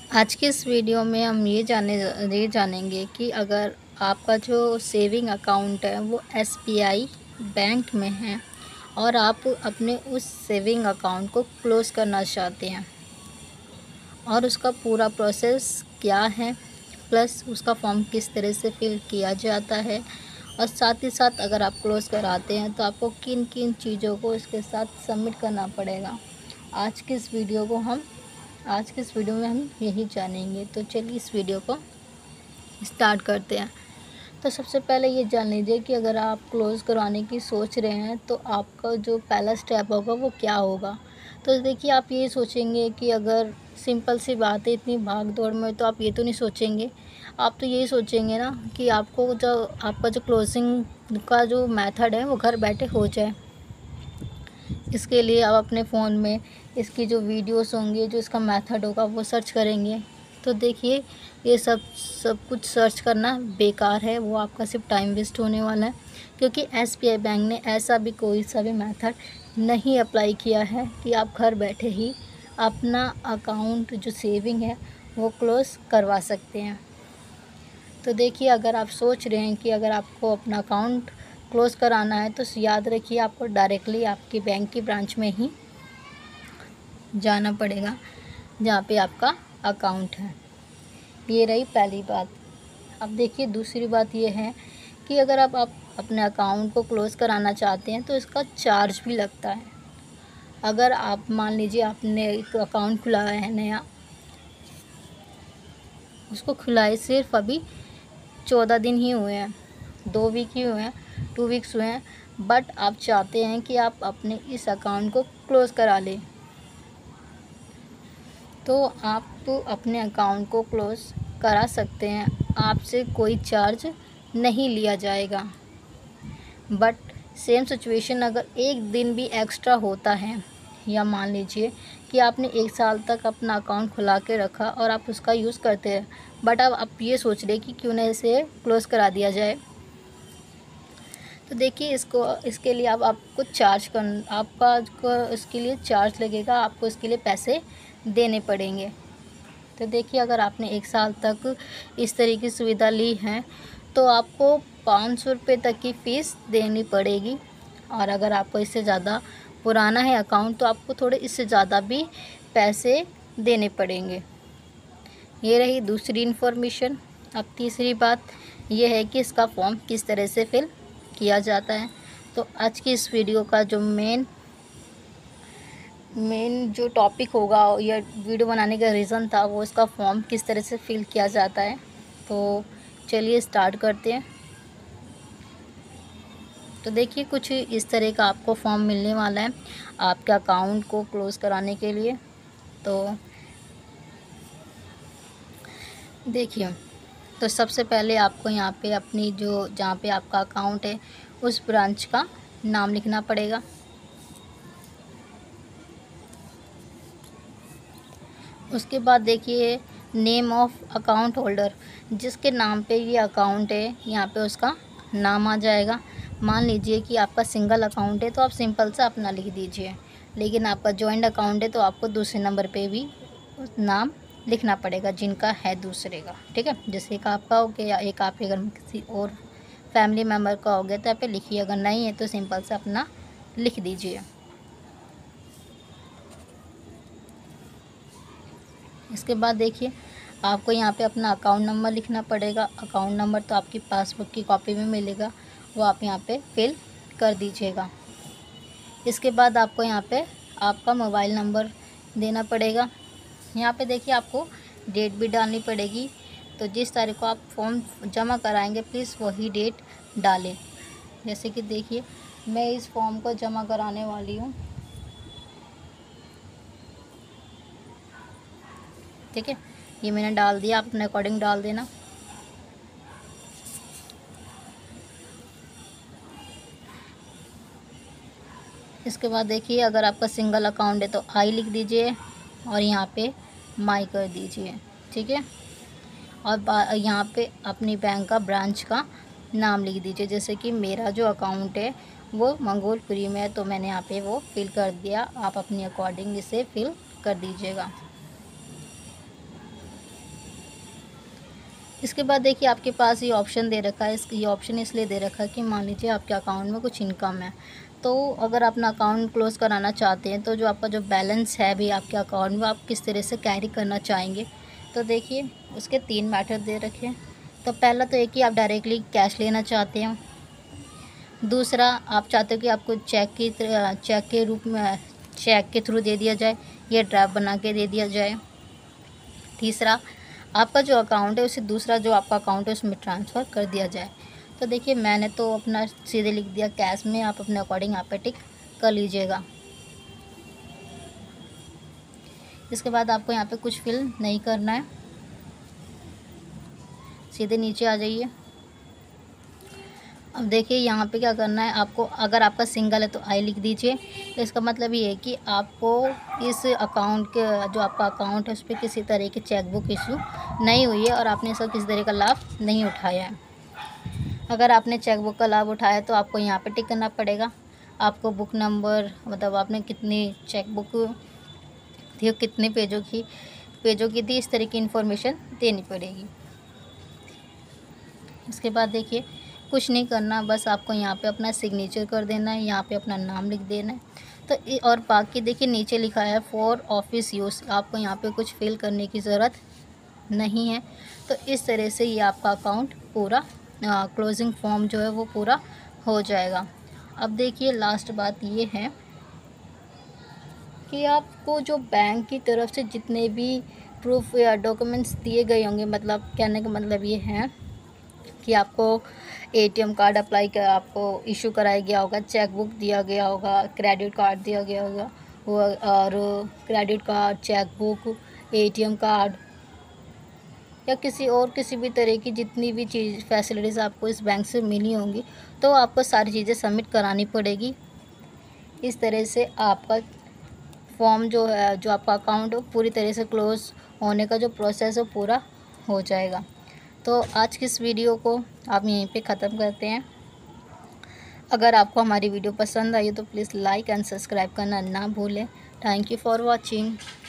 आज की इस वीडियो में हम ये जानेंगे कि अगर आपका जो सेविंग अकाउंट है वो एसबीआई बैंक में है और आप अपने उस सेविंग अकाउंट को क्लोज़ करना चाहते हैं और उसका पूरा प्रोसेस क्या है, प्लस उसका फॉर्म किस तरह से फिल किया जाता है और साथ ही साथ अगर आप क्लोज़ कराते हैं तो आपको किन किन चीज़ों को इसके साथ सबमिट करना पड़ेगा। आज की इस वीडियो को हम आज की इस वीडियो में हम यही जानेंगे। तो चलिए इस वीडियो को स्टार्ट करते हैं। तो सबसे पहले ये जान लीजिए कि अगर आप क्लोज़ करवाने की सोच रहे हैं तो आपका जो पहला स्टेप होगा वो क्या होगा। तो देखिए, आप ये सोचेंगे कि अगर सिंपल सी बात है, इतनी भाग दौड़ में तो आप ये तो नहीं सोचेंगे। आप तो यही सोचेंगे ना कि आपका जो क्लोजिंग का जो मेथड है वो घर बैठे हो जाए। इसके लिए आप अपने फ़ोन में इसकी जो वीडियोस होंगी, जो इसका मेथड होगा वो सर्च करेंगे। तो देखिए, ये सब कुछ सर्च करना बेकार है, वो आपका सिर्फ टाइम वेस्ट होने वाला है, क्योंकि एसबीआई बैंक ने ऐसा भी कोई सा भी मेथड नहीं अप्लाई किया है कि आप घर बैठे ही अपना अकाउंट जो सेविंग है वो क्लोज़ करवा सकते हैं। तो देखिए, अगर आप सोच रहे हैं कि अगर आपको अपना अकाउंट क्लोज़ कराना है तो याद रखिए, आपको डायरेक्टली आपकी बैंक की ब्रांच में ही जाना पड़ेगा जहाँ पे आपका अकाउंट है। ये रही पहली बात। अब देखिए, दूसरी बात ये है कि अगर आप अपने अकाउंट को क्लोज़ कराना चाहते हैं तो इसका चार्ज भी लगता है। अगर आप मान लीजिए आपने एक अकाउंट खुलाया है नया, उसको खुलाए सिर्फ अभी 14 दिन ही हुए हैं, 2 वीक ही हुए हैं, 2 वीक्स हुए हैं, बट आप चाहते हैं कि आप अपने इस अकाउंट को क्लोज़ करा लें, तो आप अपने अकाउंट को क्लोज़ करा सकते हैं। आपसे कोई चार्ज नहीं लिया जाएगा। बट सेम सिचुएशन अगर एक दिन भी एक्स्ट्रा होता है, या मान लीजिए कि आपने 1 साल तक अपना अकाउंट खुला के रखा और आप उसका यूज़ करते रहे, बट अब आप ये सोच रहे कि क्यों ना इसे क्लोज़ करा दिया जाए। तो देखिए, इसके लिए अब आपको इसके लिए चार्ज लगेगा, आपको इसके लिए पैसे देने पड़ेंगे। तो देखिए, अगर आपने 1 साल तक इस तरह की सुविधा ली है तो आपको 500 रुपये तक की फ़ीस देनी पड़ेगी, और अगर आपको इससे ज़्यादा पुराना है अकाउंट तो आपको थोड़े इससे ज़्यादा भी पैसे देने पड़ेंगे। ये रही दूसरी इन्फॉर्मेशन। अब तीसरी बात यह है कि इसका फॉर्म किस तरह से फिल किया जाता है। तो आज की इस वीडियो का जो मेन जो टॉपिक होगा या वीडियो बनाने का रीज़न था वो इसका फॉर्म किस तरह से फिल किया जाता है। तो चलिए स्टार्ट करते हैं। तो देखिए, कुछ इस तरह का आपको फॉर्म मिलने वाला है आपके अकाउंट को क्लोज़ कराने के लिए। तो देखिए, तो सबसे पहले आपको यहाँ पे अपनी जहाँ पे आपका अकाउंट है उस ब्रांच का नाम लिखना पड़ेगा। उसके बाद देखिए, नेम ऑफ अकाउंट होल्डर, जिसके नाम पे ये अकाउंट है यहाँ पे उसका नाम आ जाएगा। मान लीजिए कि आपका सिंगल अकाउंट है तो आप सिंपल सा अपना लिख दीजिए, लेकिन आपका जॉइंट अकाउंट है तो आपको दूसरे नंबर पे भी नाम लिखना पड़ेगा जिनका है दूसरे का। ठीक है, जैसे एक आपका हो गया या एक आपके घर में किसी और फैमिली मेम्बर का हो गया तो यहाँ पे लिखिए, अगर नहीं है तो सिंपल से अपना लिख दीजिए। इसके बाद देखिए, आपको यहाँ पे अपना अकाउंट नंबर लिखना पड़ेगा। अकाउंट नंबर तो आपकी पासबुक की कॉपी में मिलेगा, वो आप यहाँ पे फिल कर दीजिएगा। इसके बाद आपको यहाँ पे आपका मोबाइल नंबर देना पड़ेगा। यहाँ पे देखिए, आपको डेट भी डालनी पड़ेगी। तो जिस तारीख को आप फॉर्म जमा कराएंगे प्लीज़ वही डेट डालें। जैसे कि देखिए, मैं इस फॉर्म को जमा कराने वाली हूँ। ठीक है, ये मैंने डाल दिया, आप अपने अकॉर्डिंग डाल देना। इसके बाद देखिए, अगर आपका सिंगल अकाउंट है तो आई लिख दीजिए और यहाँ पे माई कर दीजिए। ठीक है, और यहाँ पे अपनी बैंक का ब्रांच का नाम लिख दीजिए। जैसे कि मेरा जो अकाउंट है वो मंगोलपुरी में है तो मैंने यहाँ पे वो फिल कर दिया, आप अपनी अकॉर्डिंग इसे फिल कर दीजिएगा। इसके बाद देखिए आपके पास ये ऑप्शन दे रखा है, ये ऑप्शन इसलिए दे रखा है कि मान लीजिए आपके अकाउंट में कुछ इनकम है, तो अगर अपना अकाउंट क्लोज़ कराना चाहते हैं तो जो आपका जो बैलेंस है भी आपके अकाउंट में, आप किस तरह से कैरी करना चाहेंगे। तो देखिए उसके 3 मेथड दे रखे हैं। तो पहला तो एक ही, आप डायरेक्टली कैश लेना चाहते हैं। दूसरा, आप चाहते हो कि आपको चेक के रूप में, चेक के थ्रू दे दिया जाए या ड्राफ्ट बना के दे दिया जाए। तीसरा, आपका जो अकाउंट है उसे दूसरा जो आपका अकाउंट है उसमें ट्रांसफ़र कर दिया जाए। तो देखिए मैंने तो अपना सीधे लिख दिया कैश में, आप अपने अकॉर्डिंग यहाँ पे टिक कर लीजिएगा। इसके बाद आपको यहाँ पे कुछ फिल नहीं करना है, सीधे नीचे आ जाइए। अब देखिए यहाँ पे क्या करना है आपको, अगर आपका सिंगल है तो आई लिख दीजिए। तो इसका मतलब ये है कि आपको इस अकाउंट के, जो आपका अकाउंट है उस पर किसी तरह की चेकबुक इशू नहीं हुई है और आपने इसका किसी तरह का लाभ नहीं उठाया है। अगर आपने चेकबुक का लाभ उठाया तो आपको यहाँ पे टिक करना पड़ेगा। आपको बुक नंबर, मतलब आपने कितनी चेकबुक थी, कितने पेजों की थी, इस तरह की इन्फॉर्मेशन देनी पड़ेगी। इसके बाद देखिए कुछ नहीं करना, बस आपको यहाँ पे अपना सिग्नेचर कर देना है, यहाँ पे अपना नाम लिख देना है। तो और बाकी देखिए नीचे लिखा है फॉर ऑफिस यूज़, आपको यहाँ पे कुछ फिल करने की ज़रूरत नहीं है। तो इस तरह से ये आपका अकाउंट पूरा क्लोजिंग फॉर्म जो है वो पूरा हो जाएगा। अब देखिए लास्ट बात ये है कि आपको जो बैंक की तरफ से जितने भी प्रूफ या डॉक्यूमेंट्स दिए गए होंगे, मतलब कहने का मतलब ये है कि आपको एटीएम कार्ड अप्लाई कर, आपको इशू कराया गया होगा, चेक बुक दिया गया होगा, क्रेडिट कार्ड दिया गया होगा, और credit card, cheque book, ATM card या किसी भी तरह की जितनी भी चीज़ फैसिलिटीज़ आपको इस बैंक से मिली होंगी, तो आपको सारी चीज़ें सबमिट करानी पड़ेगी। इस तरह से आपका फॉर्म जो है, जो आपका अकाउंट हो, पूरी तरह से क्लोज़ होने का जो प्रोसेस है पूरा हो जाएगा। तो आज की इस वीडियो को आप यहीं पे ख़त्म करते हैं। अगर आपको हमारी वीडियो पसंद आई तो प्लीज़ लाइक एंड सब्सक्राइब करना ना भूलें। Thank you for watching.